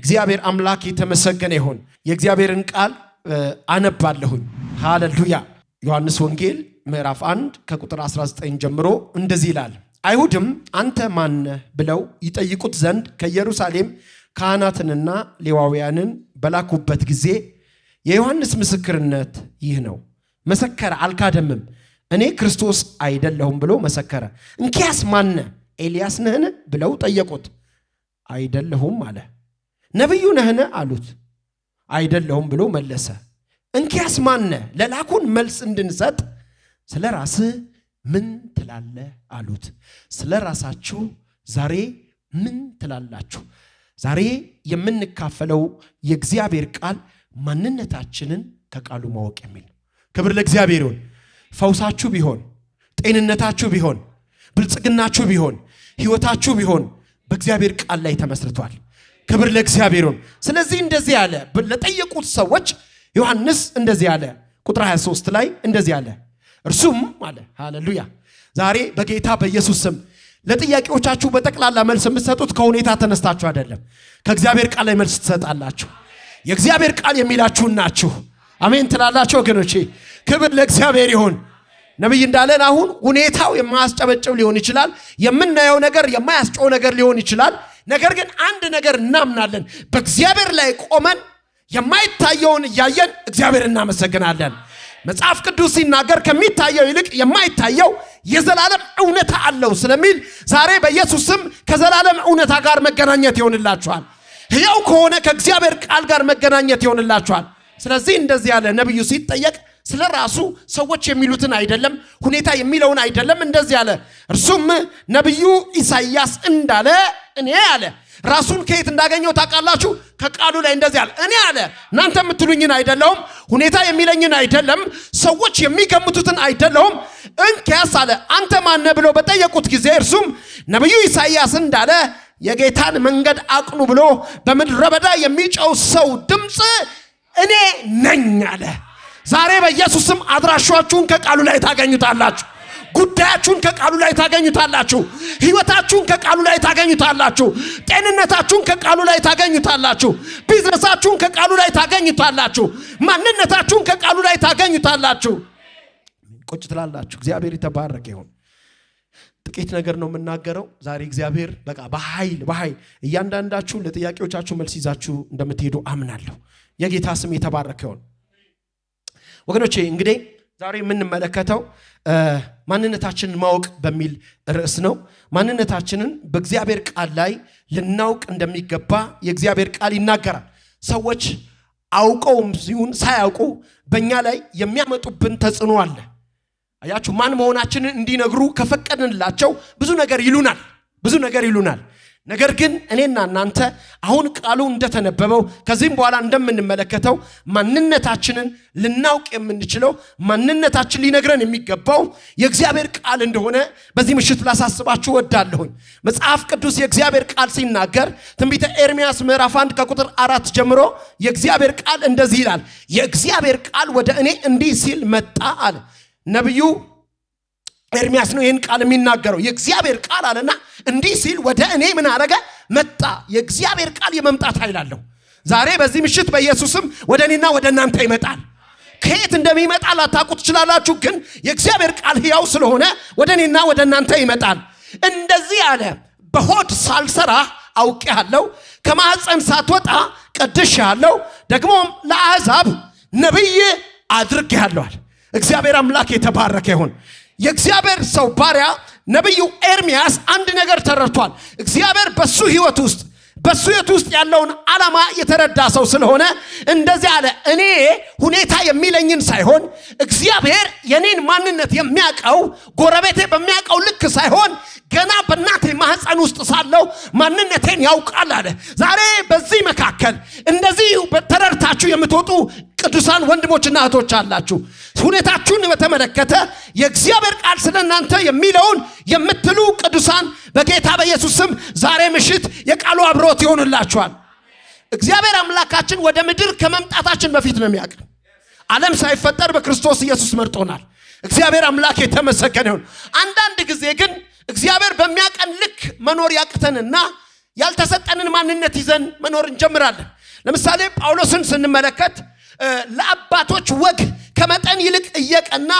እግዚአብሔር አምላክ የተመሰገነ ይሁን። የእግዚአብሔርን ቃል አነባለሁኝ። ሃሌሉያ። ዮሐንስ ወንጌል ምዕራፍ 1 ከቁጥር 19 ጀምሮ እንደዚህ ይላል። አይሁድም አንተ ማን ነህ ብለው ይጠይቁት ዘንድ ከኢየሩሳሌም ካህናትንና ሌዋውያንን በላኩበት ጊዜ የዮሐንስ ምስክርነት ይህ ነው። መሰከረ፣ አልካደምም። እኔ ክርስቶስ አይደለሁም ብሎ መሰከረ። እንኪያስ ማን ነህ? ኤልያስ ነህን ብለው ጠየቁት። አይደለሁም አለ። ነብዩ ነህን አሉት። አይደለሁም ብሎ መለሰ። እንኪያስ ማን ነህ? ለላኩን መልስ እንድንሰጥ ስለ ራስህ ምን ትላለህ አሉት። ስለ ራሳችሁ ዛሬ ምን ትላላችሁ? ዛሬ የምንካፈለው የእግዚአብሔር ቃል ማንነታችንን ከቃሉ ማወቅ የሚል ነው። ክብር ለእግዚአብሔር ይሁን። ፈውሳችሁ ቢሆን፣ ጤንነታችሁ ቢሆን፣ ብልጽግናችሁ ቢሆን፣ ህይወታችሁ ቢሆን በእግዚአብሔር ቃል ላይ ተመስርቷል። ክብር ለእግዚአብሔር ይሁን። ስለዚህ እንደዚህ ያለ ለጠየቁት ሰዎች ዮሐንስ እንደዚህ ያለ ቁጥር 23 ላይ እንደዚህ ያለ እርሱም አለ። ሃሌሉያ። ዛሬ በጌታ በኢየሱስ ስም ለጥያቄዎቻችሁ በጠቅላላ መልስ የምትሰጡት ከሁኔታ ተነስታችሁ አይደለም። ከእግዚአብሔር ቃል ላይ መልስ ትሰጣላችሁ። የእግዚአብሔር ቃል የሚላችሁን ናችሁ። አሜን ትላላችሁ ወገኖቼ። ክብር ለእግዚአብሔር ይሁን። ነብይ እንዳለን አሁን ሁኔታው የማያስጨበጭብ ሊሆን ይችላል። የምናየው ነገር የማያስጨው ነገር ሊሆን ይችላል። ነገር ግን አንድ ነገር እናምናለን። በእግዚአብሔር ላይ ቆመን የማይታየውን እያየን እግዚአብሔር እናመሰግናለን። መጽሐፍ ቅዱስ ሲናገር ከሚታየው ይልቅ የማይታየው የዘላለም እውነታ አለው ስለሚል ዛሬ በኢየሱስ ስም ከዘላለም እውነታ ጋር መገናኘት ይሆንላችኋል። ሕያው ከሆነ ከእግዚአብሔር ቃል ጋር መገናኘት ይሆንላችኋል። ስለዚህ እንደዚህ ያለ ነብዩ ሲጠየቅ ስለ ራሱ ሰዎች የሚሉትን አይደለም፣ ሁኔታ የሚለውን አይደለም። እንደዚህ ያለ እርሱም ነብዩ ኢሳይያስ እንዳለ እኔ አለ። ራሱን ከየት እንዳገኘው ታውቃላችሁ? ከቃሉ ላይ እንደዚህ አለ። እኔ አለ እናንተ የምትሉኝን አይደለሁም፣ ሁኔታ የሚለኝን አይደለም፣ ሰዎች የሚገምቱትን አይደለሁም። እንኪያስ አለ አንተ ማን ነህ ብለው በጠየቁት ጊዜ እርሱም ነብዩ ኢሳይያስ እንዳለ የጌታን መንገድ አቅኑ ብሎ በምድረ በዳ የሚጮው ሰው ድምፅ እኔ ነኝ አለ። ዛሬ በኢየሱስም አድራሻችሁን ከቃሉ ላይ ታገኙታላችሁ። ጉዳያችሁን ከቃሉ ላይ ታገኙታላችሁ። ህይወታችሁን ከቃሉ ላይ ታገኙታላችሁ። ጤንነታችሁን ከቃሉ ላይ ታገኙታላችሁ። ቢዝነሳችሁን ከቃሉ ላይ ታገኙታላችሁ። ማንነታችሁን ከቃሉ ላይ ታገኙታላችሁ። ቁጭ ትላላችሁ። እግዚአብሔር የተባረከ ይሁን። ጥቂት ነገር ነው የምናገረው ዛሬ። እግዚአብሔር በቃ በኃይል እያንዳንዳችሁ ለጥያቄዎቻችሁ መልስ ይዛችሁ እንደምትሄዱ አምናለሁ። የጌታ ስም የተባረከ ይሁን። ወገኖቼ እንግዲህ ዛሬ የምንመለከተው ማንነታችንን ማወቅ በሚል ርዕስ ነው። ማንነታችንን በእግዚአብሔር ቃል ላይ ልናውቅ እንደሚገባ የእግዚአብሔር ቃል ይናገራል። ሰዎች አውቀውም ሲሆን ሳያውቁ በእኛ ላይ የሚያመጡብን ተጽዕኖ አለ። አያችሁ፣ ማን መሆናችንን እንዲነግሩ ከፈቀድንላቸው ብዙ ነገር ይሉናል። ነገር ግን እኔና እናንተ አሁን ቃሉ እንደተነበበው ከዚህም በኋላ እንደምንመለከተው ማንነታችንን ልናውቅ የምንችለው ማንነታችን ሊነግረን የሚገባው የእግዚአብሔር ቃል እንደሆነ በዚህ ምሽት ላሳስባችሁ ወዳለሁኝ። መጽሐፍ ቅዱስ የእግዚአብሔር ቃል ሲናገር ትንቢተ ኤርምያስ ምዕራፍ 1 ከቁጥር 4 ጀምሮ የእግዚአብሔር ቃል እንደዚህ ይላል። የእግዚአብሔር ቃል ወደ እኔ እንዲህ ሲል መጣ አለ። ነብዩ ኤርምያስ ነው ይህን ቃል የሚናገረው። የእግዚአብሔር ቃል አለና እንዲህ ሲል ወደ እኔ ምን አረገ? መጣ። የእግዚአብሔር ቃል የመምጣት ኃይል አለው። ዛሬ በዚህ ምሽት በኢየሱስም ወደ እኔና ወደ እናንተ ይመጣል። ከየት እንደሚመጣ ላታውቁ ትችላላችሁ፣ ግን የእግዚአብሔር ቃል ሕያው ስለሆነ ወደ እኔና ወደ እናንተ ይመጣል። እንደዚህ አለ፣ በሆድ ሳልሰራ አውቄሃለሁ፣ ከማህፀን ሳትወጣ ቀድሼሃለሁ፣ ደግሞም ለአሕዛብ ነብይ አድርጌሃለሁ። እግዚአብሔር አምላክ የተባረከ ይሁን። የእግዚአብሔር ሰው ባሪያ ነብዩ ኤርምያስ አንድ ነገር ተረድቷል። እግዚአብሔር በሱ ህይወት ውስጥ ያለውን ዓላማ የተረዳ ሰው ስለሆነ እንደዚህ አለ። እኔ ሁኔታ የሚለኝን ሳይሆን እግዚአብሔር የኔን ማንነት የሚያውቀው ጎረቤቴ በሚያውቀው ልክ ሳይሆን ገና በእናቴ ማህፀን ውስጥ ሳለው ማንነቴን ያውቃል አለ። ዛሬ በዚህ መካከል እንደዚህ ተረድታችሁ የምትወጡ ቅዱሳን ወንድሞችና እህቶች አላችሁ። ሁኔታችሁን በተመለከተ የእግዚአብሔር ቃል ስለናንተ የሚለውን የምትሉ ቅዱሳን በጌታ በኢየሱስ ስም ዛሬ ምሽት የቃሉ አብሮት ይሆንላችኋል። እግዚአብሔር አምላካችን ወደ ምድር ከመምጣታችን በፊት ነው የሚያውቀን። ዓለም ሳይፈጠር በክርስቶስ ኢየሱስ መርጦናል። እግዚአብሔር አምላክ የተመሰገነ ይሁን። አንዳንድ ጊዜ ግን እግዚአብሔር በሚያቀን ልክ መኖር ያቅተንና ያልተሰጠንን ማንነት ይዘን መኖር እንጀምራለን። ለምሳሌ ጳውሎስን ስንመለከት ለአባቶች ወግ ከመጠን ይልቅ እየቀና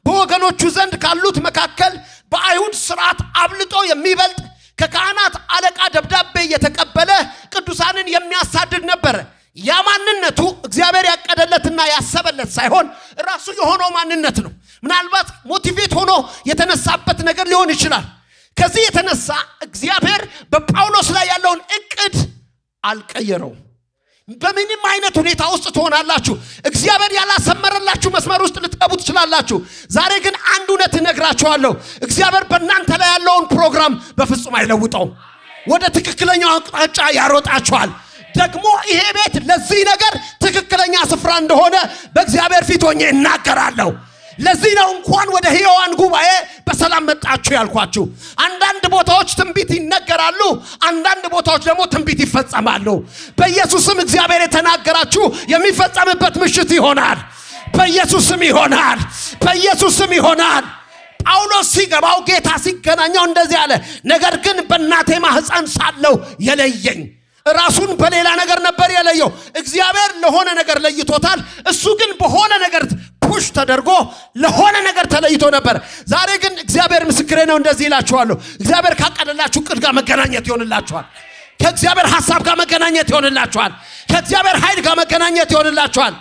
በወገኖቹ ዘንድ ካሉት መካከል በአይሁድ ሥርዓት አብልጦ የሚበልጥ ከካህናት አለቃ ደብዳቤ የተቀበለ ቅዱሳንን የሚያሳድድ ነበር። ያ ማንነቱ እግዚአብሔር ያቀደለትና ያሰበለት ሳይሆን ራሱ የሆነው ማንነት ነው። ምናልባት ሞቲቬት ሆኖ የተነሳበት ነገር ሊሆን ይችላል። ከዚህ የተነሳ እግዚአብሔር በጳውሎስ ላይ ያለውን እቅድ አልቀየረው። በምንም አይነት ሁኔታ ውስጥ ትሆናላችሁ፣ እግዚአብሔር ያላሰመረላችሁ መስመር ውስጥ ልትገቡ ትችላላችሁ። ዛሬ ግን አንድ እውነት እነግራችኋለሁ፣ እግዚአብሔር በእናንተ ላይ ያለውን ፕሮግራም በፍጹም አይለውጠውም። ወደ ትክክለኛው አቅጣጫ ያሮጣችኋል። ደግሞ ይሄ ቤት ለዚህ ነገር ትክክለኛ ስፍራ እንደሆነ በእግዚአብሔር ፊት ሆኜ እናገራለሁ። ለዚህ ነው እንኳን ወደ ሕያዋን ጉባኤ በሰላም መጣችሁ ያልኳችሁ። አንዳንድ ቦታዎች ትንቢት ይነገራሉ፣ አንዳንድ ቦታዎች ደግሞ ትንቢት ይፈጸማሉ። በኢየሱስም እግዚአብሔር የተናገራችሁ የሚፈጸምበት ምሽት ይሆናል። በኢየሱስም ይሆናል። በኢየሱስም ይሆናል። ጳውሎስ ሲገባው ጌታ ሲገናኘው እንደዚህ አለ፣ ነገር ግን በእናቴ ማህፀን ሳለሁ የለየኝ። ራሱን በሌላ ነገር ነበር የለየው። እግዚአብሔር ለሆነ ነገር ለይቶታል። እሱ ግን በሆነ ነገር ፑሽ ተደርጎ ለሆነ ነገር ተለይቶ ነበር። ዛሬ ግን እግዚአብሔር ምስክሬ ነው፣ እንደዚህ ይላችኋለሁ፣ እግዚአብሔር ካቀደላችሁ ዕቅድ ጋር መገናኘት ይሆንላችኋል። ከእግዚአብሔር ሐሳብ ጋር መገናኘት ይሆንላችኋል። ከእግዚአብሔር ኃይል ጋር መገናኘት ይሆንላችኋል።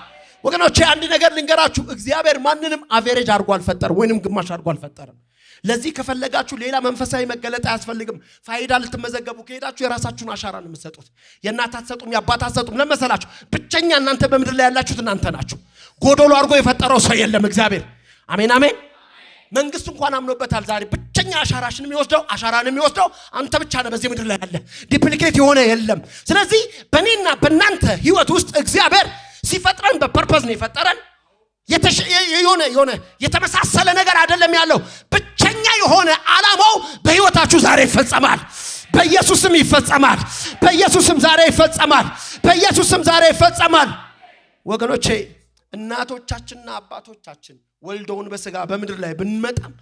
ወገኖቼ አንድ ነገር ልንገራችሁ፣ እግዚአብሔር ማንንም አቬሬጅ አድርጎ አልፈጠረም፣ ወይንም ግማሽ አድርጎ አልፈጠረም። ለዚህ ከፈለጋችሁ ሌላ መንፈሳዊ መገለጥ አያስፈልግም። ፋይዳ ልትመዘገቡ ከሄዳችሁ የራሳችሁን አሻራ ነው የምትሰጡት። የእናት አትሰጡም፣ የአባት አትሰጡም። ለመሰላችሁ ብቸኛ እናንተ በምድር ላይ ያላችሁት እናንተ ናችሁ። ጎዶሎ አድርጎ የፈጠረው ሰው የለም እግዚአብሔር። አሜን አሜን። መንግስት እንኳን አምኖበታል። ዛሬ ብቸኛ አሻራሽን የሚወስደው አሻራን የሚወስደው አንተ ብቻ ነህ በዚህ ምድር ላይ ያለ። ዲፕሊኬት የሆነ የለም። ስለዚህ በእኔና በእናንተ ህይወት ውስጥ እግዚአብሔር ሲፈጥረን በፐርፐዝ ነው የፈጠረን። የሆነ የተመሳሰለ ነገር አይደለም ያለው። ብቸኛ የሆነ ዓላማው በህይወታችሁ ዛሬ ይፈጸማል። በኢየሱስም ይፈጸማል። በኢየሱስም ዛሬ ይፈጸማል። በኢየሱስም ዛሬ ይፈጸማል። ወገኖቼ እናቶቻችንና አባቶቻችን ወልደውን በስጋ በምድር ላይ ብንመጣም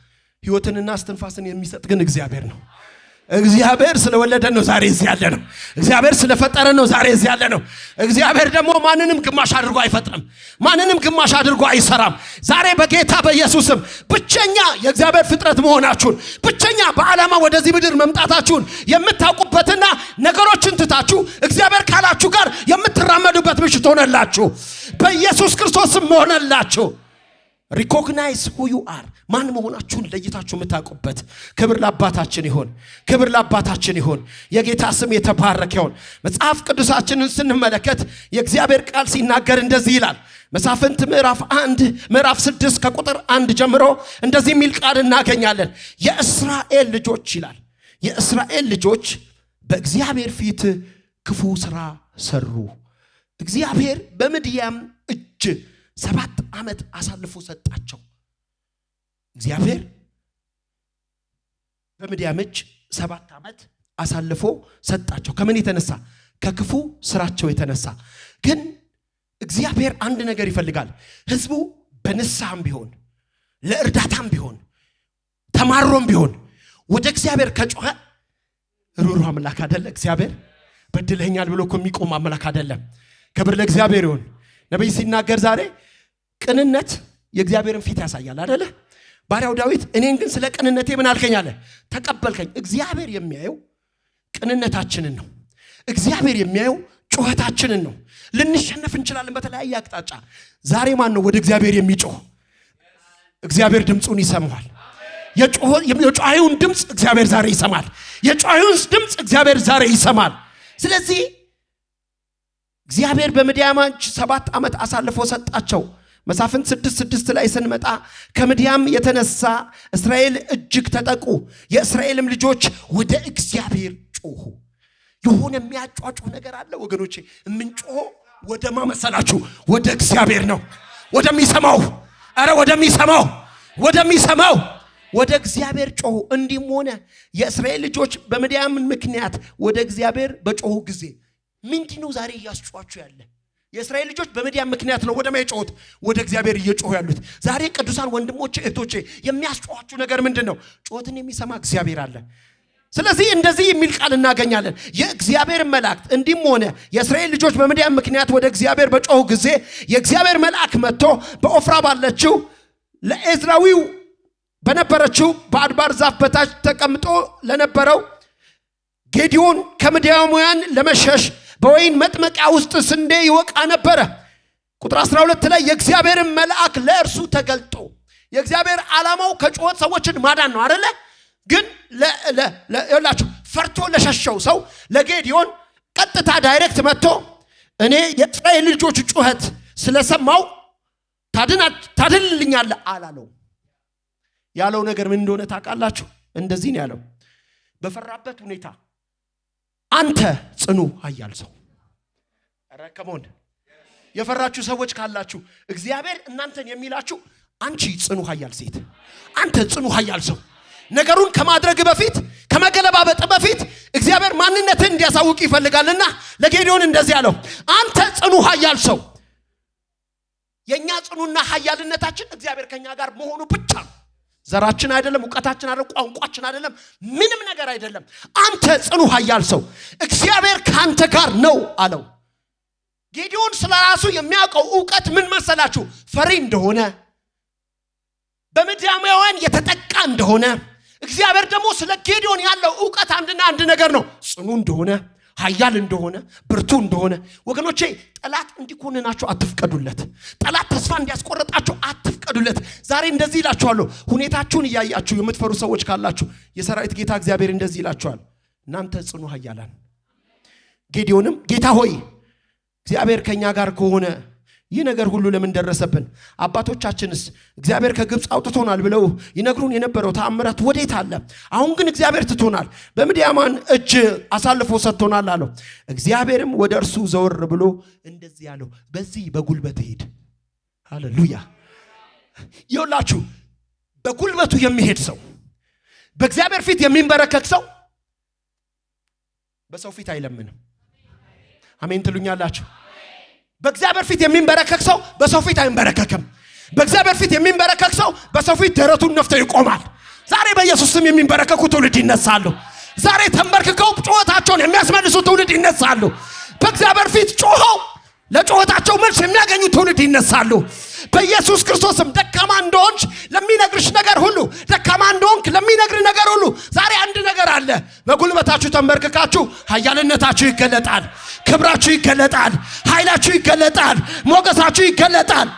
ህይወትንና እስትንፋስን የሚሰጥ ግን እግዚአብሔር ነው። እግዚአብሔር ስለወለደን ነው ዛሬ እዚህ ያለ ነው። እግዚአብሔር ስለፈጠረን ነው ዛሬ እዚህ ያለ ነው። እግዚአብሔር ደግሞ ማንንም ግማሽ አድርጎ አይፈጥርም። ማንንም ግማሽ አድርጎ አይሰራም። ዛሬ በጌታ በኢየሱስም ብቸኛ የእግዚአብሔር ፍጥረት መሆናችሁን፣ ብቸኛ በዓላማ ወደዚህ ምድር መምጣታችሁን የምታውቁበትና ነገሮችን ትታችሁ እግዚአብሔር ካላችሁ ጋር የምትራመዱበት ምሽት ሆነላችሁ። በኢየሱስ ክርስቶስም ሆነላችሁ። ሪኮግናይዝ who you are፣ ማን መሆናችሁን ለይታችሁ የምታውቁበት። ክብር ለአባታችን ይሁን፣ ክብር ለአባታችን ይሁን። የጌታ ስም የተባረከ ይሁን። መጽሐፍ ቅዱሳችንን ስንመለከት የእግዚአብሔር ቃል ሲናገር እንደዚህ ይላል። መሳፍንት ምዕራፍ 6 ከቁጥር 1 ጀምሮ እንደዚህ የሚል ቃል እናገኛለን። የእስራኤል ልጆች ይላል፣ የእስራኤል ልጆች በእግዚአብሔር ፊት ክፉ ስራ ሰሩ። እግዚአብሔር በምድያም እጅ 7 ዓመት አሳልፎ ሰጣቸው። እግዚአብሔር በምድያም እጅ 7 ዓመት አሳልፎ ሰጣቸው። ከምን የተነሳ? ከክፉ ስራቸው የተነሳ። ግን እግዚአብሔር አንድ ነገር ይፈልጋል። ህዝቡ በንስሐም ቢሆን ለእርዳታም ቢሆን ተማሮም ቢሆን ወደ እግዚአብሔር ከጮኸ ሩሩ አምላክ አይደለ እግዚአብሔር። በድለኛል ብሎ እኮ የሚቆም አምላክ አይደለም። ክብር ለእግዚአብሔር ይሁን። ነብይ ሲናገር ዛሬ ቅንነት የእግዚአብሔርን ፊት ያሳያል አይደለ? ባሪያው ዳዊት እኔን ግን ስለ ቅንነቴ ምን አልከኝ አለ? ተቀበልከኝ። እግዚአብሔር የሚያየው ቅንነታችንን ነው። እግዚአብሔር የሚያየው ጩኸታችንን ነው። ልንሸነፍ እንችላለን በተለያየ አቅጣጫ። ዛሬ ማን ነው ወደ እግዚአብሔር የሚጮህ? እግዚአብሔር ድምፁን ይሰማል። የጮኸውን ድምፅ እግዚአብሔር ዛሬ ይሰማል። የጮኸውን ድምፅ እግዚአብሔር ዛሬ ይሰማል። ስለዚህ እግዚአብሔር በምድያም እጅ 7 ዓመት አሳልፎ ሰጣቸው። መሳፍንት 6:6 ላይ ስንመጣ ከምድያም የተነሳ እስራኤል እጅግ ተጠቁ፣ የእስራኤልም ልጆች ወደ እግዚአብሔር ጮሁ። የሆነ የሚያጫጩ ነገር አለ ወገኖቼ። የምንጮኸው ወደ ማመሰላችሁ ወደ እግዚአብሔር ነው። ወደሚሰማው ወደ እግዚአብሔር ጮሁ። እንዲህም ሆነ የእስራኤል ልጆች በምድያም ምክንያት ወደ እግዚአብሔር በጮሁ ጊዜ ምንድነው ዛሬ እያስጮኋችሁ ያለ? የእስራኤል ልጆች በምድያም ምክንያት ነው ወደ ማይጮሁት ወደ እግዚአብሔር እየጮሁ ያሉት። ዛሬ ቅዱሳን ወንድሞቼ እህቶቼ የሚያስጮኋችሁ ነገር ምንድነው? ጮህትን የሚሰማ እግዚአብሔር አለ። ስለዚህ እንደዚህ የሚል ቃል እናገኛለን። የእግዚአብሔር መልአክ እንዲህም ሆነ የእስራኤል ልጆች በምድያም ምክንያት ወደ እግዚአብሔር በጮሁ ጊዜ የእግዚአብሔር መልአክ መጥቶ በኦፍራ ባለችው ለኤዝራዊው በነበረችው በአድባር ዛፍ በታች ተቀምጦ ለነበረው ጌዲዮን ከምድያማውያን ለመሸሽ በወይን መጥመቂያ ውስጥ ስንዴ ይወቃ ነበረ። ቁጥር 12 ላይ የእግዚአብሔር መልአክ ለእርሱ ተገልጦ የእግዚአብሔር ዓላማው ከጩኸት ሰዎችን ማዳን ነው አይደለ? ግን ለላችሁ ፈርቶ ለሸሸው ሰው ለጌዲዮን ቀጥታ ዳይሬክት መጥቶ እኔ የእስራኤል ልጆች ጩኸት ስለሰማው ታድንልኛለህ አላለው። ያለው ነገር ምን እንደሆነ ታውቃላችሁ? እንደዚህ ነው ያለው። በፈራበት ሁኔታ አንተ ጽኑ ኃያል ሰው። ረከሞን የፈራችሁ ሰዎች ካላችሁ እግዚአብሔር እናንተን የሚላችሁ አንቺ ጽኑ ኃያል ሴት፣ አንተ ጽኑ ኃያል ሰው። ነገሩን ከማድረግ በፊት ከመገለባበጥ በፊት እግዚአብሔር ማንነትን እንዲያሳውቅ ይፈልጋልና ለጌዲዮን እንደዚህ ያለው አንተ ጽኑ ኃያል ሰው። የኛ ጽኑና ኃያልነታችን እግዚአብሔር ከኛ ጋር መሆኑ ብቻ ነው። ዘራችን አይደለም፣ ዕውቀታችን አይደለም፣ ቋንቋችን አይደለም፣ ምንም ነገር አይደለም። አንተ ጽኑ ኃያል ሰው እግዚአብሔር ካንተ ጋር ነው አለው። ጌዲዮን ስለራሱ የሚያውቀው ዕውቀት ምን መሰላችሁ? ፈሪ እንደሆነ፣ በምድያማውያን የተጠቃ እንደሆነ። እግዚአብሔር ደግሞ ስለ ጌዲዮን ያለው ዕውቀት አንድና አንድ ነገር ነው፣ ጽኑ እንደሆነ፣ ኃያል እንደሆነ፣ ብርቱ እንደሆነ። ወገኖቼ ጠላት እንዲኮንናችሁ አትፍቀዱለት። ጠላት ተስፋ እንዲያስቆርጣችሁ አትፍቀዱለት። ዛሬ እንደዚህ ይላችኋለሁ፣ ሁኔታችሁን እያያችሁ የምትፈሩ ሰዎች ካላችሁ የሰራዊት ጌታ እግዚአብሔር እንደዚህ ይላችኋል፣ እናንተ ጽኑ ኃያላን። ጌዲዮንም ጌታ ሆይ እግዚአብሔር ከኛ ጋር ከሆነ ይህ ነገር ሁሉ ለምን ደረሰብን? አባቶቻችንስ እግዚአብሔር ከግብፅ አውጥቶናል ብለው ይነግሩን የነበረው ተአምራት ወዴት አለ? አሁን ግን እግዚአብሔር ትቶናል፣ በምድያማን እጅ አሳልፎ ሰጥቶናል አለው። እግዚአብሔርም ወደ እርሱ ዘወር ብሎ እንደዚህ ያለው በዚህ በጉልበት ሄድ። ሃሌሉያ። ይኸውላችሁ በጉልበቱ የሚሄድ ሰው፣ በእግዚአብሔር ፊት የሚንበረከክ ሰው በሰው ፊት አይለምንም። አሜን ትሉኛላችሁ? በእግዚአብሔር ፊት የሚንበረከክ ሰው በሰው ፊት አይንበረከክም። በእግዚአብሔር ፊት የሚንበረከክ ሰው በሰው ፊት ደረቱን ነፍቶ ይቆማል። ዛሬ በኢየሱስ ስም የሚንበረከኩ ትውልድ ይነሳሉ። ዛሬ ተንበርክከው ጩኸታቸውን የሚያስመልሱ ትውልድ ይነሳሉ። በእግዚአብሔር ፊት ጮኸው ለጩኸታቸው መልስ የሚያገኙ ትውልድ ይነሳሉ። በኢየሱስ ክርስቶስም ደካማ እንደሆንሽ ለሚነግርሽ ነገር ሁሉ፣ ደካማ እንደሆንክ ለሚነግር ነገር ሁሉ ዛሬ አንድ ነገር አለ። በጉልበታችሁ ተንበርክካችሁ ኃያልነታችሁ ይገለጣል፣ ክብራችሁ ይገለጣል፣ ኃይላችሁ ይገለጣል፣ ሞገሳችሁ ይገለጣል።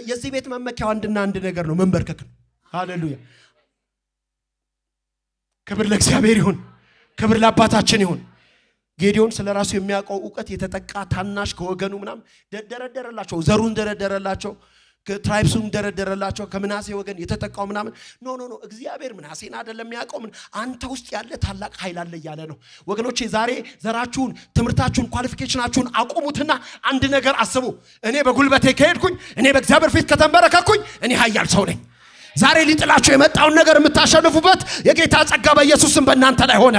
የዚህ ቤት መመኪያው አንድና አንድ ነገር ነው፣ መንበርከክ ነው። ሃሌሉያ። ክብር ለእግዚአብሔር ይሁን፣ ክብር ለአባታችን ይሁን። ጌዲዮን ስለራሱ የሚያውቀው ዕውቀት የተጠቃ ታናሽ ከወገኑ ምናምን ደረደረላቸው፣ ዘሩን ደረደረላቸው፣ ትራይብሱን ደረደረላቸው። ከምናሴ ወገን የተጠቃው ምናምን ኖ እግዚአብሔር ምናሴን አይደለም የሚያውቀው፣ አንተ ውስጥ ያለ ታላቅ ኃይል አለ እያለ ነው። ወገኖቼ ዛሬ ዘራችሁን፣ ትምህርታችሁን፣ ኳሊፊኬሽናችሁን አቁሙትና አንድ ነገር አስቡ። እኔ በጉልበቴ ከሄድኩኝ፣ እኔ በእግዚአብሔር ፊት ከተንበረከኩኝ እኔ ኃያል ሰው ነኝ። ዛሬ ሊጥላችሁ የመጣውን ነገር የምታሸንፉበት የጌታ ጸጋ በኢየሱስም በእናንተ ላይ ሆነ፣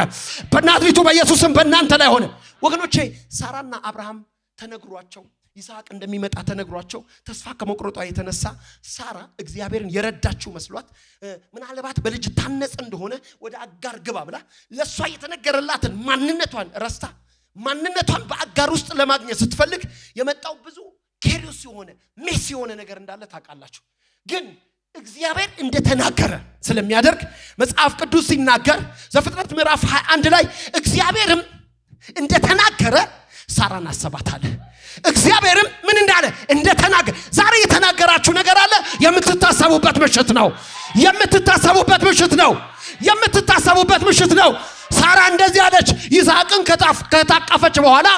በእናትሪቱ በኢየሱስም በእናንተ ላይ ሆነ። ወገኖቼ ሳራና አብርሃም ተነግሯቸው ይስሐቅ እንደሚመጣ ተነግሯቸው ተስፋ ከመቁረጧ የተነሳ ሳራ እግዚአብሔርን የረዳችው መስሏት ምናልባት በልጅ ታነጽ እንደሆነ ወደ አጋር ግባ ብላ ለሷ የተነገረላትን ማንነቷን ረስታ ማንነቷን በአጋር ውስጥ ለማግኘት ስትፈልግ የመጣው ብዙ ኬሪዮስ የሆነ ሜስ የሆነ ነገር እንዳለ ታውቃላችሁ። ግን እግዚአብሔር እንደተናገረ ስለሚያደርግ መጽሐፍ ቅዱስ ሲናገር ዘፍጥረት ምዕራፍ 21 ላይ እግዚአብሔርም እንደተናገረ ሳራን አሰባታለ። እግዚአብሔርም ምን እንዳለ እንደተናገረ። ዛሬ የተናገራችሁ ነገር አለ። የምትታሰቡበት ምሽት ነው። የምትታሰቡበት ምሽት ነው። የምትታሰቡበት ምሽት ነው። ሳራ እንደዚህ አለች። ይስሐቅን ከታቀፈች በኋላ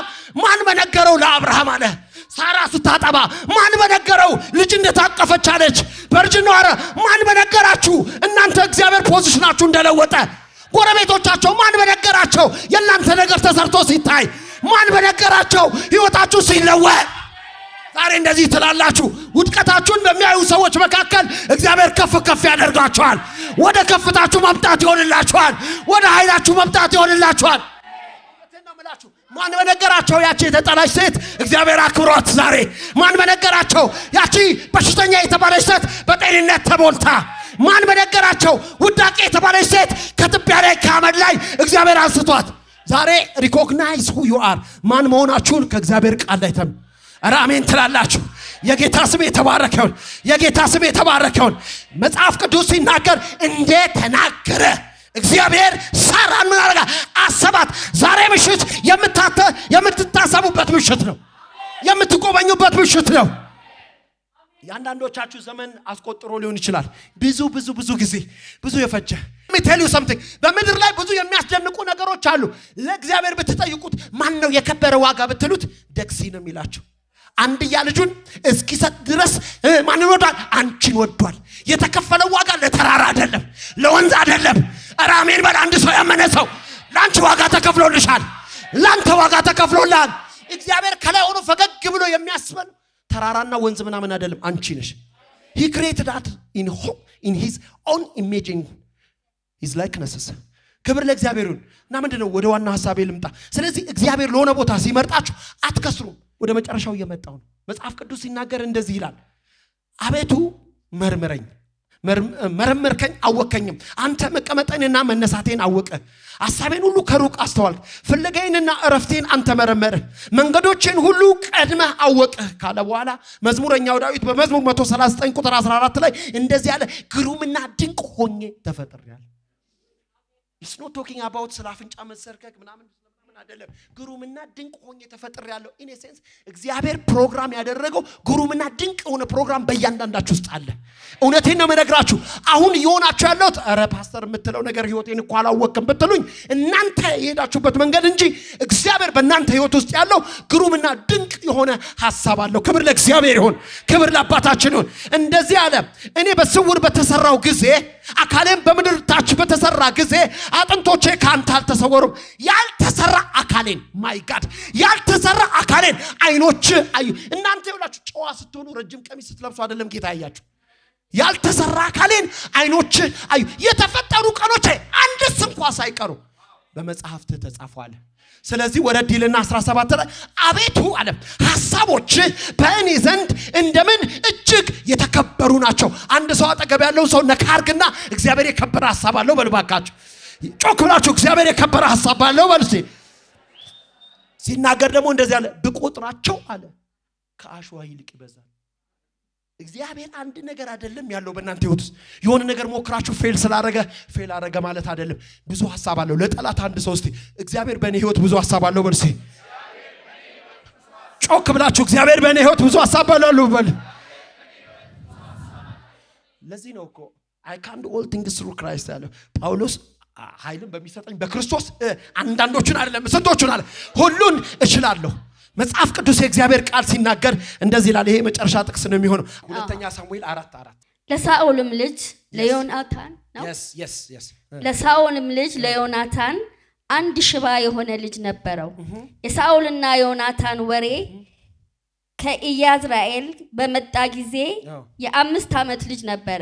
ማን በነገረው ለአብርሃም አለ። ሳራ ስታጠባ ማን በነገረው ልጅ እንደታቀፈች አለች። በእርጅናዋ አረ ማን በነገራችሁ እናንተ እግዚአብሔር ፖዚሽናችሁ እንደለወጠ። ጎረቤቶቻቸው ማን በነገራቸው የእናንተ ነገር ተሰርቶ ሲታይ ማን በነገራቸው ህይወታችሁ ሲለወጥ። ዛሬ እንደዚህ ትላላችሁ። ውድቀታችሁን በሚያዩ ሰዎች መካከል እግዚአብሔር ከፍ ከፍ ያደርጋችኋል። ወደ ከፍታችሁ መምጣት ይሆንላችኋል። ወደ ኃይላችሁ መምጣት ይሆንላችኋል። ማን በነገራቸው ያቺ የተጠላች ሴት እግዚአብሔር አክብሯት ዛሬ። ማን በነገራቸው ያቺ በሽተኛ የተባለች ሴት በጤንነት ተሞልታ ማን በነገራቸው? ውዳቄ የተባለች ሴት ከትቢያ ላይ ከአመድ ላይ እግዚአብሔር አንስቷት። ዛሬ ሪኮግናይዝ who you are ማን መሆናችሁን ከእግዚአብሔር ቃል ላይ ተም አሜን ትላላችሁ። የጌታ ስም የተባረከውን የጌታ ስም የተባረከውን መጽሐፍ ቅዱስ ሲናገር እንዴት ተናገረ? እግዚአብሔር ሳራን ምን አረጋ? አሰባት። ዛሬ ምሽት የምትታሰቡበት ምሽት ነው። የምትቆበኙበት ምሽት ነው። ያንዳንዶቻችሁ ዘመን አስቆጥሮ ሊሆን ይችላል። ብዙ ጊዜ ብዙ የፈጀ let me tell you something በምድር ላይ ብዙ የሚያስደንቁ ነገሮች አሉ። ለእግዚአብሔር ብትጠይቁት ማን ነው የከበረ ዋጋ ብትሉት ደክሲ ነው የሚላችሁ። አንድያ ልጁን እስኪሰጥ ድረስ ማንን ወዷል? አንቺን ወዷል። የተከፈለው ዋጋ ለተራራ አይደለም፣ ለወንዝ አይደለም። አሜን በል አንድ ሰው ያመነ ሰው። ላንቺ ዋጋ ተከፍሎልሻል። ላንተ ዋጋ ተከፍሎልሃል። እግዚአብሔር ከላይ ሆኖ ፈገግ ብሎ የሚያስበል ተራራና ወንዝ ምናምን አይደለም፣ አንቺ ነሽ። he created that in his own image in his likeness። ክብር ለእግዚአብሔር ይሁን። እና ምንድነው ወደ ዋና ሐሳቤ ልምጣ። ስለዚህ እግዚአብሔር ለሆነ ቦታ ሲመርጣችሁ አትከስሩም። ወደ መጨረሻው እየመጣው ነው። መጽሐፍ ቅዱስ ሲናገር እንደዚህ ይላል፣ አቤቱ መርምረኝ፣ መረመርከኝ አወከኝም። አንተ መቀመጤንና መነሳቴን አወቀ። ሐሳቤን ሁሉ ከሩቅ አስተዋልክ። ፍለጋዬንና ዕረፍቴን አንተ መረመርህ። መንገዶቼን ሁሉ ቀድመህ አወቅህ ካለ በኋላ መዝሙረኛው ዳዊት በመዝሙር 139 ቁጥር 14 ላይ እንደዚህ ያለ ግሩምና ድንቅ ሆኜ ተፈጥሬያለሁ። It's not talking about ስለ አፍንጫ መሰርከክ ምናምን አይደለም። ግሩምና ድንቅ ሆኜ ተፈጥሬያለሁ። ኢን ሴንስ እግዚአብሔር ፕሮግራም ያደረገው ግሩምና ድንቅ የሆነ ፕሮግራም በእያንዳንዳችሁ ውስጥ አለ። እውነቴን ነው የምነግራችሁ። አሁን እየሆናችሁ ያለሁት ኧረ ፓስተር የምትለው ነገር ህይወቴን እኮ አላወቅም ብትሉኝ እናንተ የሄዳችሁበት መንገድ እንጂ እግዚአብሔር በእናንተ ህይወት ውስጥ ያለው ግሩምና ድንቅ የሆነ ሐሳብ አለው። ክብር ለእግዚአብሔር ይሁን፣ ክብር ለአባታችን ይሁን። እንደዚህ አለ፣ እኔ በስውር በተሰራው ጊዜ አካሌም በምድር ታች በተሰራ ጊዜ አጥንቶቼ ካንተ አልተሰወሩም። ያልተሰራ አካሌን ማይ ጋድ ያልተሰራ አካሌን አይኖች አዩ። እናንተ ይኸውላችሁ ጨዋ ስትሆኑ ረጅም ቀሚስ ስትለብሱ አይደለም ጌታ ያያችሁ። ያልተሰራ አካሌን አይኖች አዩ። የተፈጠሩ ቀኖች አንድስ እንኳን ሳይቀሩ በመጽሐፍት ተጻፈዋል። ስለዚህ ወረድ ይልና 17 ላይ አቤቱ አለ ሐሳቦች በእኔ ዘንድ እንደምን እጅግ የተከበሩ ናቸው። አንድ ሰው አጠገብ ያለው ሰው ነካርግና እግዚአብሔር የከበረ ሐሳብ አለው በልባካችሁ። ጮክ ብላችሁ እግዚአብሔር የከበረ ሐሳብ አለው በልሲ። ሲናገር ደግሞ እንደዚህ አለ ብቆጥራቸው አለ ከአሸዋ ይልቅ ይበዛል። እግዚአብሔር አንድ ነገር አይደለም ያለው በእናንተ ህይወት ውስጥ የሆነ ነገር ሞክራችሁ ፌል አረገ ማለት አይደለም። ብዙ ሐሳብ አለው። ለጠላት አንድ ሰው እስቲ እግዚአብሔር በእኔ ህይወት ብዙ ሐሳብ አለው በልሲ። ጮክ ብላችሁ እግዚአብሔር በእኔ ህይወት ብዙ ሐሳብ አለው በል። ለዚህ ነው እኮ I can do all things through Christ ያለው ጳውሎስ ኃይልን በሚሰጠኝ በክርስቶስ አንዳንዶቹን አይደለም ስንቶቹን አለ ሁሉን እችላለሁ። መጽሐፍ ቅዱስ የእግዚአብሔር ቃል ሲናገር እንደዚህ ይላል። ይሄ መጨረሻ ጥቅስ ነው የሚሆነው። ሁለተኛ ሳሙኤል 4:4 ለሳኦልም ልጅ ለዮናታን ነው። ለሳኦልም ልጅ ለዮናታን አንድ ሽባ የሆነ ልጅ ነበረው። የሳኦልና ዮናታን ወሬ ከኢያዝራኤል በመጣ ጊዜ የ5 ዓመት ልጅ ነበረ።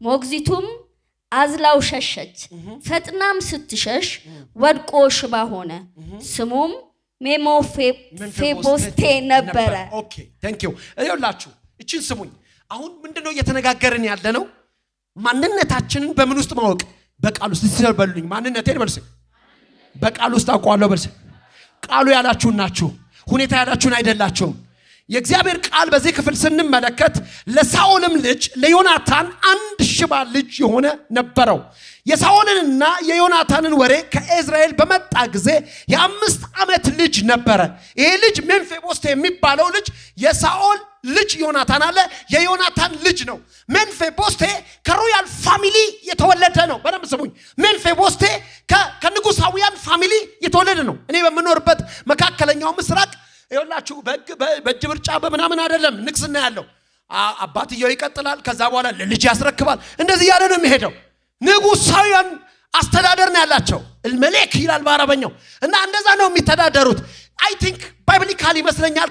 ሞግዚቱም አዝላው ሸሸች። ፈጥናም ስትሸሽ ወድቆ ሽባ ሆነ። ስሙም ሜምፊቦስቴ ነበረ። ኦኬ ታንክ ዩ። ይኸውላችሁ እቺን ስሙኝ። አሁን ምንድነው እየተነጋገርን ያለ ነው? ማንነታችንን በምን ውስጥ ማወቅ? በቃል ውስጥ ሲሰበሉኝ ማንነቴን በልስ በቃል ውስጥ አውቀዋለሁ በልስ። ቃሉ ያላችሁን ናችሁ፣ ሁኔታ ያላችሁን አይደላችሁም። የእግዚአብሔር ቃል በዚህ ክፍል ስንመለከት ለሳኦልም ልጅ ለዮናታን አንድ ሽባ ልጅ የሆነ ነበረው። የሳኦልንና የዮናታንን ወሬ ከኢዝራኤል በመጣ ጊዜ የ5 ዓመት ልጅ ነበረ። ይሄ ልጅ ሜምፊቦስቴ የሚባለው ልጅ የሳኦል ልጅ ዮናታን አለ የዮናታን ልጅ ነው። ሜምፊቦስቴ ከሮያል ፋሚሊ የተወለደ ነው። በደንብ ስሙኝ። ሜምፊቦስቴ ከንጉሳውያን ፋሚሊ የተወለደ ነው። እኔ በምኖርበት መካከለኛው ምስራቅ ይኸውላችሁ በእጅ ብርጫ በምናምን አይደለም ንግስና ያለው። አባትየው ይቀጥላል፣ ከዛ በኋላ ለልጅ ያስረክባል። እንደዚህ ያለ ነው የሚሄደው። ንጉሳውያን አስተዳደር ነው ያላቸው። الملك ይላል በአረበኛው። እና እንደዛ ነው የሚተዳደሩት። አይ ቲንክ ባይብሊካሊ ይመስለኛል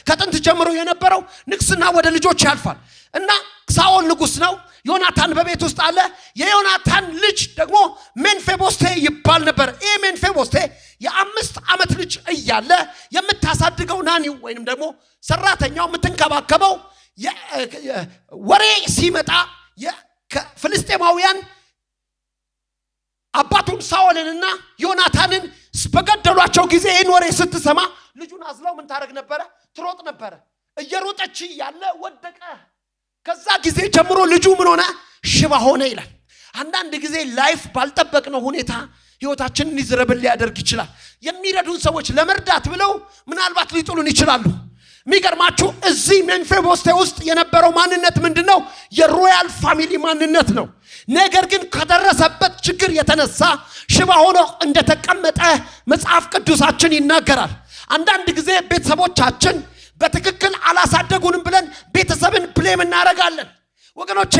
ከጥንት ጀምሮ የነበረው ንግስና ወደ ልጆች ያልፋል። እና ሳኦል ንጉስ ነው። ዮናታን በቤት ውስጥ አለ። የዮናታን ልጅ ደግሞ ሜምፊቦስቴ ይባል ነበር። ይሄ ሜምፊቦስቴ የ5 ዓመት ልጅ እያለ የምታሳድገው ናኒው ወይንም ደግሞ ሰራተኛው የምትንከባከበው ወሬ ሲመጣ ከፍልስጤማውያን አባቱን ሳኦልንና ዮናታንን በገደሏቸው ጊዜ ይህን ወሬ ስትሰማ ልጁን አዝላው ምን ታረግ ነበረ? ትሮጥ ነበረ። እየሮጠች ያለ ወደቀ። ከዛ ጊዜ ጀምሮ ልጁ ምን ሆነ? ሽባ ሆነ ይላል። አንዳንድ ጊዜ ላይፍ ባልጠበቅነው ሁኔታ ህይወታችንን ይዝረብል ሊያደርግ ይችላል። የሚረዱን ሰዎች ለመርዳት ብለው ምናልባት ሊጥሉን ይችላሉ። የሚገርማችሁ እዚህ ሜምፊቦስቴ ውስጥ የነበረው ማንነት ምንድነው? የሮያል ፋሚሊ ማንነት ነው። ነገር ግን ከደረሰበት ችግር የተነሳ ሽባ ሆኖ እንደተቀመጠ መጽሐፍ ቅዱሳችን ይናገራል። አንዳንድ ጊዜ ቤተሰቦቻችን በትክክል አላሳደጉንም ብለን ቤተሰብን ብሌም እናደርጋለን። ወገኖቼ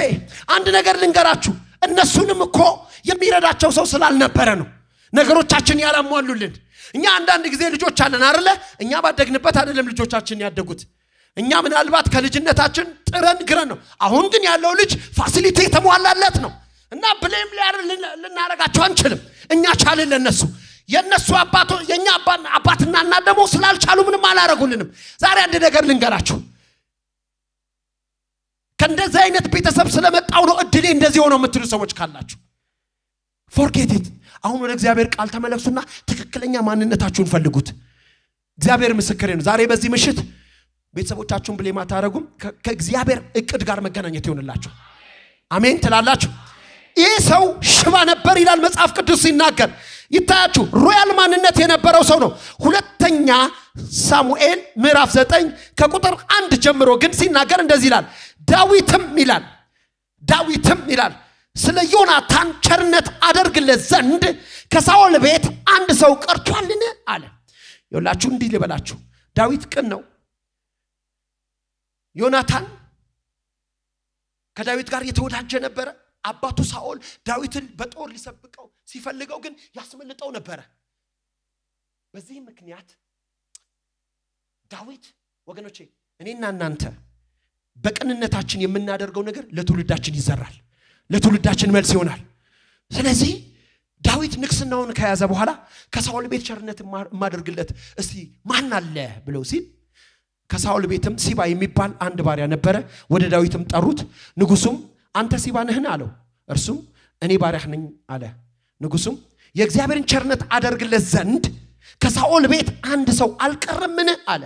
አንድ ነገር ልንገራችሁ፣ እነሱንም እኮ የሚረዳቸው ሰው ስላልነበረ ነው ነገሮቻችን ያላሟሉልን። እኛ አንዳንድ ጊዜ ልጆች አለን አይደለ? እኛ ባደግንበት አይደለም ልጆቻችን ያደጉት። እኛ ምናልባት ከልጅነታችን ጥረን ግረን ነው። አሁን ግን ያለው ልጅ ፋሲሊቲ የተሟላለት ነው እና ብሌም ልናረጋቸው አንችልም። እኛ ቻልን ለነሱ። የነሱ አባቶ የኛ አባትና እናት ደግሞ ስላልቻሉ ምንም አላረጉልንም። ዛሬ አንድ ነገር ልንገራችሁ፣ ከእንደዚህ አይነት ቤተሰብ ስለመጣው ነው እድሌ እንደዚህ ሆኖ የምትሉ ሰዎች ካላችሁ ፎርጌት ኢት። አሁን ወደ እግዚአብሔር ቃል ተመለሱና ትክክለኛ ማንነታችሁን ፈልጉት። እግዚአብሔር ምስክሬ ነው። ዛሬ በዚህ ምሽት ቤተሰቦቻችሁን ብሌም አታረጉም። ከእግዚአብሔር እቅድ ጋር መገናኘት ይሆንላችሁ። አሜን ትላላችሁ። ይህ ሰው ሽባ ነበር ይላል መጽሐፍ ቅዱስ ሲናገር። ይታያችሁ ሮያል ማንነት የነበረው ሰው ነው። ሁለተኛ ሳሙኤል ምዕራፍ 9 ከቁጥር 1 ጀምሮ ግን ሲናገር እንደዚህ ይላል። ዳዊትም ይላል ስለ ዮናታን ቸርነት አደርግለት ዘንድ ከሳኦል ቤት አንድ ሰው ቀርቷልን አለ። ይኸውላችሁ እንዲህ ልበላችሁ፣ ዳዊት ቅን ነው። ዮናታን ከዳዊት ጋር የተወዳጀ ነበረ። አባቱ ሳኦል ዳዊትን በጦር ሊሰብቀው ሲፈልገው ግን ያስመልጠው ነበረ። በዚህ ምክንያት ዳዊት ወገኖቼ እኔና እናንተ በቅንነታችን የምናደርገው ነገር ለትውልዳችን ይዘራል፣ ለትውልዳችን መልስ ይሆናል። ስለዚህ ዳዊት ንግስናውን ከያዘ በኋላ ከሳኦል ቤት ቸርነት ማደርግለት እስቲ ማን አለ ብለው ሲል ከሳኦል ቤትም ሲባ የሚባል አንድ ባሪያ ነበረ። ወደ ዳዊትም ጠሩት። ንጉሱም አንተ ሲባ ነህን አለው። እርሱም እኔ ባሪያህ ነኝ አለ። ንጉሱም የእግዚአብሔርን ቸርነት አደርግለት ዘንድ ከሳኦል ቤት አንድ ሰው አልቀረምን አለ።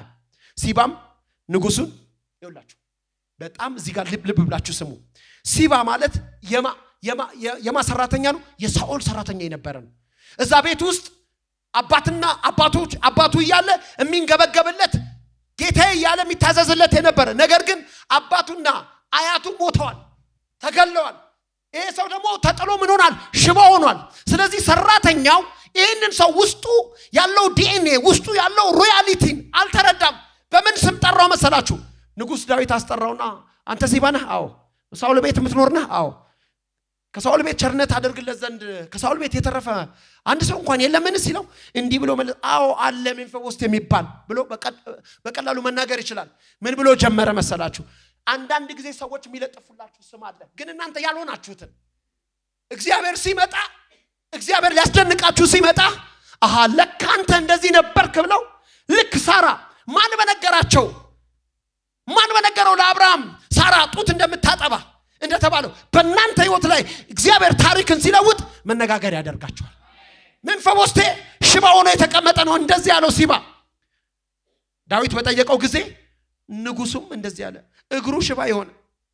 ሲባም ንጉሱን ይውላችሁ፣ በጣም እዚህ ጋር ልብ ብላችሁ ስሙ። ሲባ ማለት የማ ሰራተኛ ነው? የሳኦል ሰራተኛ የነበረ ነው። እዛ ቤት ውስጥ አባቱ እያለ የሚንገበገብለት ጌታዬ እያለ የሚታዘዝለት የነበረ፣ ነገር ግን አባቱና አያቱ ሞተዋል፣ ተገለዋል። ይሄ ሰው ደግሞ ተጥሎ ምን ሆኗል? ሽባ ሆኗል። ስለዚህ ሰራተኛው ይህንን ሰው ውስጡ ያለው ዲኤንኤ ውስጡ ያለው ሮያሊቲን አልተረዳም። በምን ስም ጠራው መሰላችሁ? ንጉስ ዳዊት አስጠራውና አንተ ሲባ ነህ? አዎ። ሳኦል ቤት የምትኖር ነህ? አዎ። ከሳኦል ቤት ቸርነት አደርግለት ዘንድ ከሳኦል ቤት የተረፈ አንድ ሰው እንኳን የለምን ሲለው እንዲህ ብሎ መለስ፣ አዎ አለ ሜምፊቦስቴ የሚባል ብሎ በቀላሉ መናገር ይችላል። ምን ብሎ ጀመረ መሰላችሁ? አንዳንድ ጊዜ ሰዎች የሚለጥፉላችሁ ስም አለ፣ ግን እናንተ ያልሆናችሁትን እግዚአብሔር ሲመጣ እግዚአብሔር ሊያስደንቃችሁ ሲመጣ አሃ ለካ አንተ እንደዚህ ነበርክ ብለው ልክ ሳራ ማን በነገረው ለአብርሃም ሳራ ጡት እንደምታጠባ እንደተባለው በእናንተ ህይወት ላይ እግዚአብሔር ታሪክን ሲለውጥ መነጋገር ያደርጋቸዋል። ሜምፊቦስቴ ሽባ ሆኖ የተቀመጠ ነው እንደዚህ ያለው ሲባ ዳዊት በጠየቀው ጊዜ ንጉሱም እንደዚህ ያለ እግሩ ሽባ የሆነ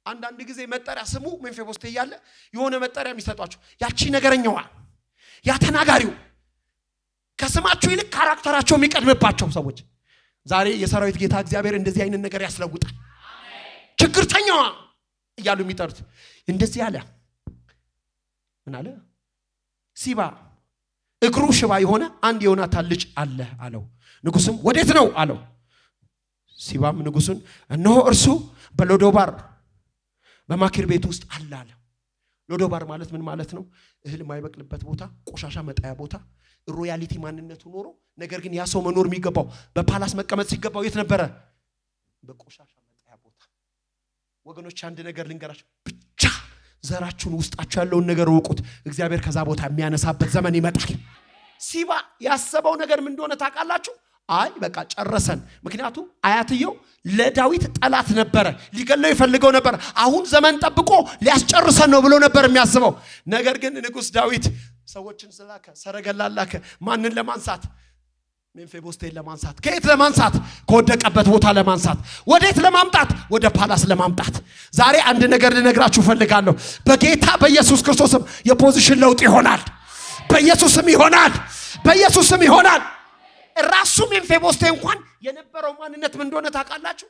አንዳንድ ጊዜ መጠሪያ ስሙ ሜምፊቦስቴ እያለ የሆነ መጠሪያ የሚሰጧቸው ያቺ ነገረኛዋ ያ ተናጋሪው ከስማቸው ይልቅ ካራክተራቸው የሚቀድምባቸው ሰዎች ዛሬ የሰራዊት ጌታ እግዚአብሔር እንደዚህ አይነት ነገር ያስለውጣል። ችግርተኛዋ እያሉ የሚጠሩት እንደዚህ ያለ ምን አለ? ሲባ እግሩ ሽባ የሆነ አንድ የዮናታን ልጅ አለ አለው። ንጉስም ወዴት ነው አለው። ሲባም ንጉሱን እነሆ እርሱ በሎዶባር በማኪር ቤት ውስጥ አለ አለ። ሎዶባር ማለት ምን ማለት ነው? እህል የማይበቅልበት ቦታ፣ ቆሻሻ መጣያ ቦታ፣ ሮያሊቲ ማንነቱ ኖሮ ነገር ግን ያ ሰው መኖር የሚገባው በፓላስ መቀመጥ ሲገባው የት ነበረ? በቆሻሻ መጣያ ቦታ። ወገኖች አንድ ነገር ልንገራችሁ፣ ብቻ ዘራችሁን ውስጣችሁ ያለውን ነገር ወቁት። እግዚአብሔር ከዛ ቦታ የሚያነሳበት ዘመን ይመጣል። ሲባ ያሰበው ነገር ምን እንደሆነ ታውቃላችሁ? አይ በቃ ጨረሰን። ምክንያቱም አያትየው ለዳዊት ጠላት ነበረ፣ ሊገለው ይፈልገው ነበር። አሁን ዘመን ጠብቆ ሊያስጨርሰን ነው ብሎ ነበር የሚያስበው። ነገር ግን ንጉሥ ዳዊት ሰዎችን ስላከ፣ ሰረገላ ላከ። ማንን ለማንሳት? ሜምፊቦስቴን ለማንሳት። ከየት ለማንሳት? ከወደቀበት ቦታ ለማንሳት። ወዴት ለማምጣት? ወደ ፓላስ ለማምጣት። ዛሬ አንድ ነገር ልነግራችሁ ፈልጋለሁ። በጌታ በኢየሱስ ክርስቶስም የፖዚሽን ለውጥ ይሆናል። በኢየሱስም ይሆናል። በኢየሱስም ይሆናል። ራሱ ሜምፊቦስቴ እንኳን የነበረው ማንነት ምን እንደሆነ ታውቃላችሁ?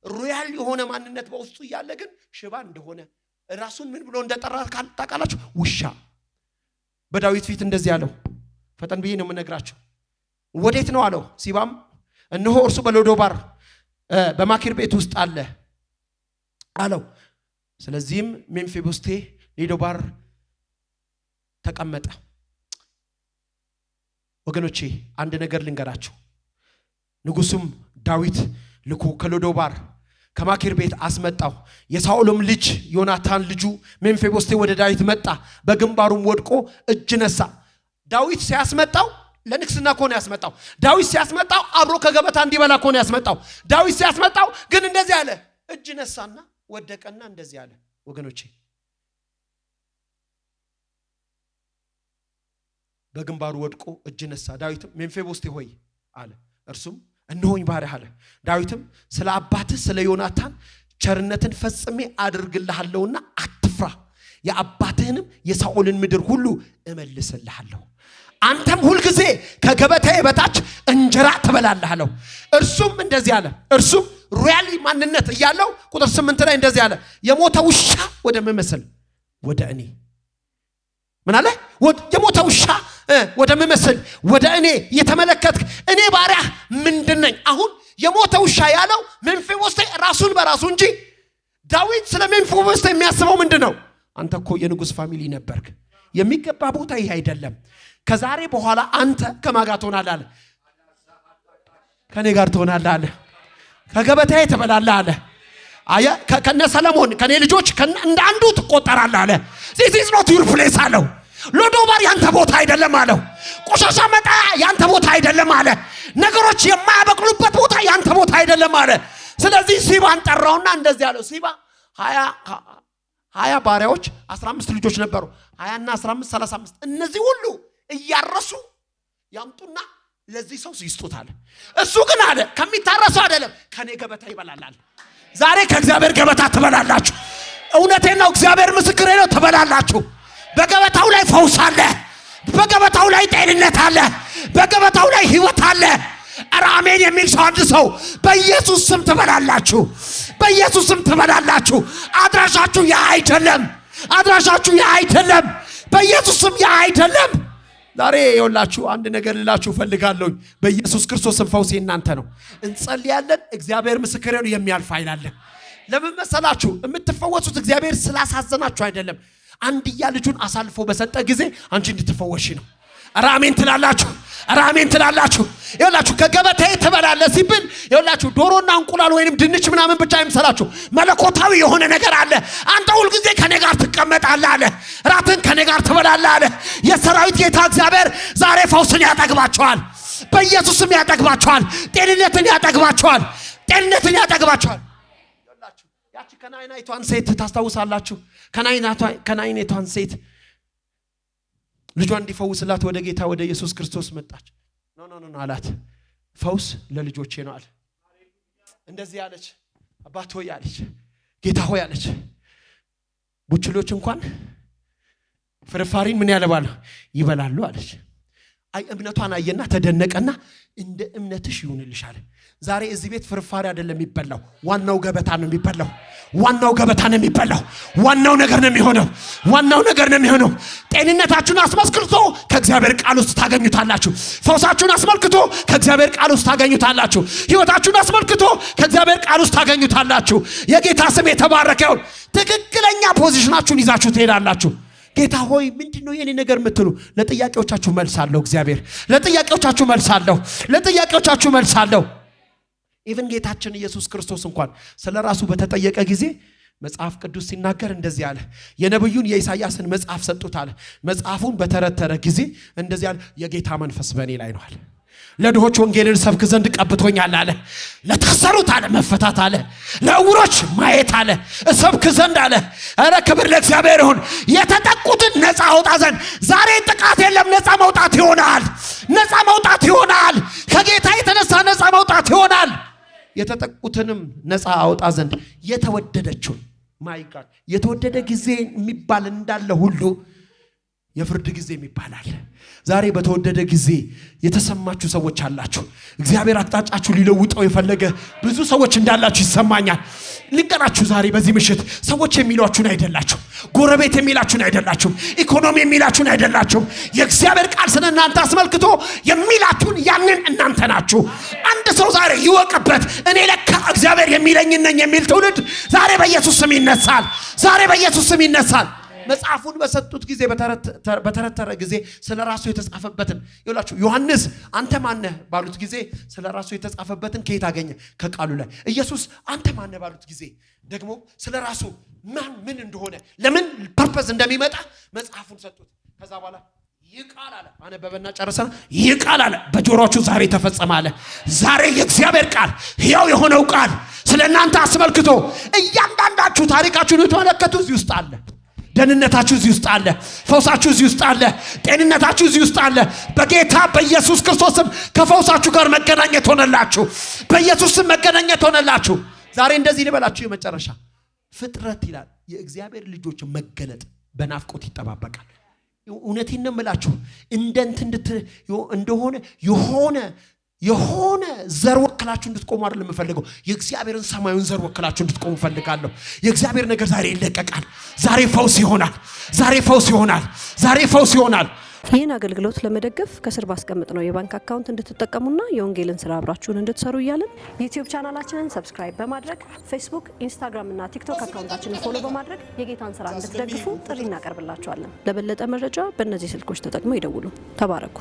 ሮያል የሆነ ማንነት በውስጡ እያለ ግን ሽባ እንደሆነ ራሱን ምን ብሎ እንደጠራ ታውቃላችሁ? ውሻ። በዳዊት ፊት እንደዚህ ያለው ፈጠን ብዬ ነው የምነግራችሁ። ወዴት ነው አለው። ሲባም እነሆ እርሱ በሎዶባር በማኪር ቤት ውስጥ አለ አለው። ስለዚህም ሜምፊቦስቴ ሎዶባር ተቀመጠ። ወገኖቼ አንድ ነገር ልንገራችሁ። ንጉሱም ዳዊት ልኮ ከሎዶባር ከማኪር ቤት አስመጣው። የሳኦልም ልጅ ዮናታን ልጁ ሜምፊቦስቴ ወደ ዳዊት መጣ። በግንባሩም ወድቆ እጅ ነሳ። ዳዊት ሲያስመጣው ለንግስና ኮን ያስመጣው። ዳዊት ሲያስመጣው አብሮ ከገበታ እንዲበላ ኮን ያስመጣው። ዳዊት ሲያስመጣው ግን እንደዚህ አለ፣ እጅ ነሳና ወደቀና እንደዚህ አለ። ወገኖቼ በግንባሩ ወድቆ እጅ ነሳ። ዳዊትም ሜምፊቦስቴ ሆይ አለ። እርሱም እነሆኝ ባሪያህ አለ። ዳዊትም ስለ አባትህ ስለ ዮናታን ቸርነትን ፈጽሜ አድርግልሃለሁና አትፍራ፣ የአባትህንም የሳኦልን ምድር ሁሉ እመልስልሃለሁ፣ አንተም ሁልጊዜ ከገበታዬ በታች እንጀራ ትበላለህ አለው። እርሱም እንደዚህ አለ። እርሱም ሮያሊ ማንነት እያለው ቁጥር 8 ላይ እንደዚህ አለ፣ የሞተ ውሻ ወደ መመስል ወደ እኔ ምን አለ? የሞተ ውሻ ወደ መመስል ወደ እኔ የተመለከትክ እኔ ባሪያህ ምንድነኝ? አሁን የሞተ ውሻ ያለው ሜምፊቦስቴ ራሱን በራሱ እንጂ ዳዊት ስለ ሜምፊቦስቴ የሚያስበው ምንድነው? አንተ እኮ የንጉስ ፋሚሊ ነበርክ፣ የሚገባ ቦታ ይሄ አይደለም። ከዛሬ በኋላ አንተ ከማጋ ትሆናለህ አለ። ከኔ ጋር ትሆናለህ አለ። ከገበታዬ ትበላለህ አለ። አያ ከነ ሰለሞን ከኔ ልጆች እንደ አንዱ ትቆጠራለህ አለ። this is not your place አለው። ሎዶባር ያንተ ቦታ አይደለም አለው። ቆሻሻ መጣያ ያንተ ቦታ አይደለም አለ። ነገሮች የማያበቅሉበት ቦታ ያንተ ቦታ አይደለም አለ። ስለዚህ ሲባን ጠራውና እንደዚህ አለው። ሲባ 20 ባሪያዎች 15 ልጆች ነበሩ። 20 እና 15 35 እነዚህ ሁሉ እያረሱ ያምጡና ለዚህ ሰው ይስጡታል። እሱ ግን አለ ከሚታረሰው አይደለም ከኔ ገበታ ይበላል። ዛሬ ከእግዚአብሔር ገበታ ትበላላችሁ። እውነቴን ነው፣ እግዚአብሔር ምስክሬ ነው። ትበላላችሁ። በገበታው ላይ ፈውስ አለ። በገበታው ላይ ጤንነት አለ። በገበታው ላይ ህይወት አለ። ኧረ አሜን የሚል ሰው አንድ ሰው በኢየሱስ ስም ትበላላችሁ። በኢየሱስ ስም ትበላላችሁ። አድራሻችሁ ያ አይደለም። አድራሻችሁ ያ አይደለም። በኢየሱስ ስም ያ አይደለም። ዛሬ ይኸውላችሁ አንድ ነገር ልላችሁ ፈልጋለሁ። በኢየሱስ ክርስቶስ ፈውስ እናንተ ነው። እንጸልያለን። እግዚአብሔር ምስክሬ ነው። የሚያልፍ ኃይል አለ። ለምን መሰላችሁ? የምትፈወሱት እግዚአብሔር ስላሳዘናችሁ አይደለም። አንድያ ልጁን አሳልፎ በሰጠ ጊዜ አንቺ እንድትፈወሺ ነው። ኧረ አሜን ትላላችሁ። ኧረ አሜን ትላላችሁ። ይኸውላችሁ ከገበታዬ ትበላለህ ሲብል ይኸውላችሁ ዶሮና እንቁላል ወይንም ድንች ምናምን ብቻ አይምሰላችሁ። መለኮታዊ የሆነ ነገር አለ። አንተ ሁል ጊዜ ከኔ ጋር ትቀመጣለህ አለ። ራትን ከኔ ጋር ትበላለህ አለ። የሰራዊት ጌታ እግዚአብሔር ዛሬ ፈውስን ያጠግባቸዋል። በኢየሱስም ያጠግባቸዋል። ጤንነትን ያጠግባቸዋል። ጤንነትን ያጠግባቸዋል። ይኸውላችሁ ያቺ ከናይናይቷን ሴት ታስታውሳላችሁ? ከናይናይቷን ሴት ልጇን እንዲፈውስላት ወደ ጌታ ወደ ኢየሱስ ክርስቶስ መጣች። ኖ አላት። ፈውስ ለልጆቼ ነው አለ። እንደዚህ አለች፣ አባት ሆይ አለች፣ ጌታ ሆይ አለች። ቡችሎች እንኳን ፍርፋሪን ምን ያለባሉ? ይበላሉ አለች። አይ እምነቷን አየና ተደነቀና እንደ እምነትሽ ይሁንልሽ አለ። ዛሬ እዚህ ቤት ፍርፋሪ አይደለም የሚበላው፣ ዋናው ገበታ ነው የሚበላው። ዋናው ገበታ ነው የሚበላው። ዋናው ነገር ነው የሚሆነው። ዋናው ነገር ነው የሚሆነው። ጤንነታችሁን አስመልክቶ ከእግዚአብሔር ቃል ውስጥ ታገኙታላችሁ። ፈውሳችሁን አስመልክቶ ከእግዚአብሔር ቃል ውስጥ ታገኙታላችሁ። ህይወታችሁን አስመልክቶ ከእግዚአብሔር ቃል ውስጥ ታገኙታላችሁ። የጌታ ስም የተባረከ ይሁን። ትክክለኛ ፖዚሽናችሁን ይዛችሁ ትሄዳላችሁ። ጌታ ሆይ ምንድነው የኔ ነገር የምትሉ ለጥያቄዎቻችሁ መልሳለሁ። እግዚአብሔር ለጥያቄዎቻችሁ መልሳለሁ። ለጥያቄዎቻችሁ መልሳለሁ። ኢቭን ጌታችን ኢየሱስ ክርስቶስ እንኳን ስለራሱ በተጠየቀ ጊዜ መጽሐፍ ቅዱስ ሲናገር እንደዚህ አለ። የነብዩን የኢሳያስን መጽሐፍ ሰጡት አለ። መጽሐፉን በተረተረ ጊዜ እንደዚህ አለ፣ የጌታ መንፈስ በእኔ ላይ ነው አለ። ለድሆች ወንጌልን ሰብክ ዘንድ ቀብቶኛል አለ። ለታሰሩት አለ መፈታት አለ። ለዕውሮች ማየት አለ ሰብክ ዘንድ አለ። ኧረ ክብር ለእግዚአብሔር ይሁን። የተጠቁትን ነፃ አውጣ ዘንድ። ዛሬ ጥቃት የለም፣ ነፃ መውጣት ይሆናል። ነፃ መውጣት ይሆናል። ከጌታ የተነሳ ነፃ መውጣት ይሆናል። የተጠቁትንም ነፃ አውጣ ዘንድ የተወደደችውን ማይ ጋድ የተወደደ ጊዜ የሚባል እንዳለ ሁሉ የፍርድ ጊዜ የሚባላል። ዛሬ በተወደደ ጊዜ የተሰማችሁ ሰዎች አላችሁ። እግዚአብሔር አቅጣጫችሁ ሊለውጠው የፈለገ ብዙ ሰዎች እንዳላችሁ ይሰማኛል። ልንገራችሁ ዛሬ በዚህ ምሽት ሰዎች የሚሏችሁን አይደላችሁም። ጎረቤት የሚላችሁን አይደላችሁም። ኢኮኖሚ የሚላችሁን አይደላችሁም። የእግዚአብሔር ቃል ስለ እናንተ አስመልክቶ የሚላችሁን ያንን እናንተ ናችሁ። አንድ ሰው ዛሬ ይወቅበት። እኔ ለካ እግዚአብሔር የሚለኝ ነኝ የሚል ትውልድ ዛሬ በኢየሱስ ስም ይነሳል። ዛሬ በኢየሱስ ስም ይነሳል። መጽሐፉን በሰጡት ጊዜ በተረተረ ጊዜ ስለ ራሱ የተጻፈበትን ይላችሁ ዮሐንስ አንተ ማን ነህ ባሉት ጊዜ ስለ ራሱ የተጻፈበትን ከየት አገኘ? ከቃሉ ላይ። ኢየሱስ አንተ ማን ነህ ባሉት ጊዜ ደግሞ ስለ ራሱ ምን እንደሆነ ለምን ፐርፐዝ እንደሚመጣ መጽሐፉን ሰጡት። ከዛ በኋላ ይቃል አለ። አነበበና ጨረሰና ይቃል አለ። በጆሮአችሁ ዛሬ ተፈጸመ አለ። ዛሬ የእግዚአብሔር ቃል ሕያው የሆነው ቃል ስለ እናንተ አስመልክቶ እያንዳንዳችሁ ታሪካችሁን የተመለከቱ እዚህ ውስጥ አለ። ደህንነታችሁ እዚህ ውስጥ አለ። ፈውሳችሁ እዚህ ውስጥ አለ። ጤንነታችሁ እዚህ ውስጥ አለ። በጌታ በኢየሱስ ክርስቶስም ከፈውሳችሁ ጋር መገናኘት ሆነላችሁ። በኢየሱስም መገናኘት ሆነላችሁ። ዛሬ እንደዚህ ልበላችሁ የመጨረሻ ፍጥረት ይላል የእግዚአብሔር ልጆች መገለጥ በናፍቆት ይጠባበቃል። እውነቴን ነው የምላችሁ እንደንት እንደሆነ የሆነ ዘር ወክላችሁ እንድትቆሙ አይደለም የምፈልገው። የእግዚአብሔርን ሰማዩን ዘር ወክላችሁ እንድትቆሙ ፈልጋለሁ። የእግዚአብሔር ነገር ዛሬ ይለቀቃል። ዛሬ ፈውስ ይሆናል። ዛሬ ፈውስ ይሆናል። ዛሬ ፈውስ ይሆናል። ይህን አገልግሎት ለመደገፍ ከስር ባስቀምጥ ነው የባንክ አካውንት እንድትጠቀሙና የወንጌልን ስራ አብራችሁን እንድትሰሩ እያለን ዩቲዩብ ቻናላችንን ሰብስክራይብ በማድረግ ፌስቡክ፣ ኢንስታግራም እና ቲክቶክ አካውንታችንን ፎሎ በማድረግ የጌታን ስራ እንድትደግፉ ጥሪ እናቀርብላችኋለን። ለበለጠ መረጃ በእነዚህ ስልኮች ተጠቅመው ይደውሉ። ተባረኩ።